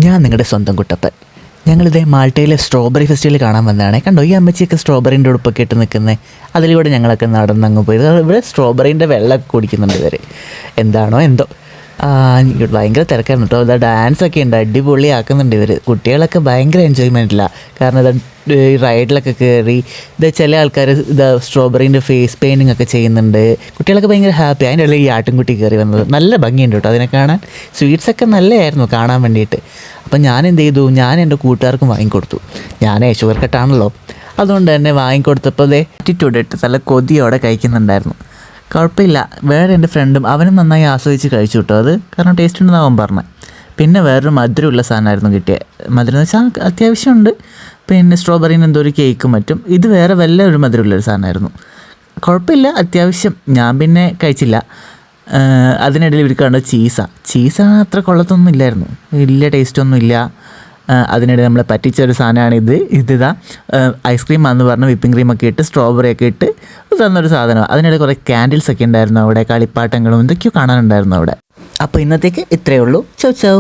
ഞാൻ നിങ്ങളുടെ സ്വന്തം കുട്ടപ്പൻ. ഞങ്ങളിതേ മാൾട്ടയിലെ സ്ട്രോബെറി ഫെസ്റ്റിവൽ കാണാൻ വന്നതാണ്. കണ്ടോ ഈ അമ്മച്ചിയൊക്കെ സ്ട്രോബെറിൻ്റെ ഉടുപ്പൊക്കെ ഇട്ട് നിൽക്കുന്നത്. അതിലൂടെ ഞങ്ങളൊക്കെ നടന്നങ്ങ് പോയത്. ഇവിടെ സ്ട്രോബെറിൻ്റെ വെള്ളമൊക്കെ കുടിക്കുന്നുണ്ട് ഇവർ. എന്താണോ എന്തോ ഭയങ്കര തിരക്കായിരുന്നു കേട്ടോ. ഇതാ ഡാൻസൊക്കെ ഉണ്ട്, അടിപൊളിയാക്കുന്നുണ്ട് ഇവർ. കുട്ടികളൊക്കെ ഭയങ്കര എൻജോയ്മെൻറ്റില്ല. കാരണം ഇതാ ഈ റൈഡിലൊക്കെ കയറി ഇത് ചില ആൾക്കാർ ഇതാ സ്ട്രോബെറീൻ്റെ ഫേസ് പെയിൻറ്റിങ് ഒക്കെ ചെയ്യുന്നുണ്ട്. കുട്ടികളൊക്കെ ഭയങ്കര ഹാപ്പി. അതിൻ്റെ ഇടയിൽ ഈ ആട്ടിൻകുട്ടി കയറി വന്നത് നല്ല ഭംഗിയുണ്ട് കേട്ടോ അതിനെ കാണാൻ. സ്വീറ്റ്സൊക്കെ നല്ലതായിരുന്നു കാണാൻ വേണ്ടിയിട്ട്. അപ്പം ഞാൻ എന്ത് ചെയ്തു, ഞാൻ എൻ്റെ കൂട്ടുകാർക്കും വാങ്ങിക്കൊടുത്തു. ഞാൻ ഷുഗർ കട്ടാണല്ലോ, അതുകൊണ്ട് തന്നെ വാങ്ങിക്കൊടുത്തപ്പോൾ അതേ ആറ്റിറ്റ്യൂഡ് ഇട്ട് നല്ല കൊതിയോടെ കഴിക്കുന്നുണ്ടായിരുന്നു. കുഴപ്പമില്ല. വേറെ എൻ്റെ ഫ്രണ്ടും അവനും നന്നായി ആസ്വദിച്ച് കഴിച്ചു കിട്ടും അത്, കാരണം ടേസ്റ്റ് ഉണ്ടെന്ന് അവൻ പറഞ്ഞത്. പിന്നെ വേറൊരു മധുരമുള്ള സാധനമായിരുന്നു കിട്ടിയത്. മധുരം എന്ന് വെച്ചാൽ അത്യാവശ്യമുണ്ട്. പിന്നെ സ്ട്രോബെറീന് എന്തോ ഒരു കേക്കും മറ്റും. ഇത് വേറെ വല്ല ഒരു മധുരമുള്ളൊരു സാധനമായിരുന്നു. കുഴപ്പമില്ല, അത്യാവശ്യം. ഞാൻ പിന്നെ കഴിച്ചില്ല. അതിനിടയിൽ ഇവർക്ക് കണ്ടത് ചീസാണ്. അത്ര കൊള്ളത്തൊന്നും ഇല്ലായിരുന്നു, വലിയ ടേസ്റ്റൊന്നും ഇല്ല. അതിനിടെ നമ്മളെ പറ്റിച്ചൊരു സാധനമാണ് ഇതിതാ ഐസ്ക്രീം ആണെന്ന് പറഞ്ഞ് വിപ്പിംഗ് ക്രീമൊക്കെ ഇട്ട് സ്ട്രോബെറി ഒക്കെ ഇട്ട് തന്നൊരു സാധനം. അതിനിടെ കുറേ ക്യാൻഡിൽസൊക്കെ ഉണ്ടായിരുന്നു അവിടെ, കളിപ്പാട്ടങ്ങളും എന്തൊക്കെയോ കാണാനുണ്ടായിരുന്നു അവിടെ. അപ്പോൾ ഇന്നത്തേക്ക് ഇത്രയേ ഉള്ളൂ. ചോ ചോ.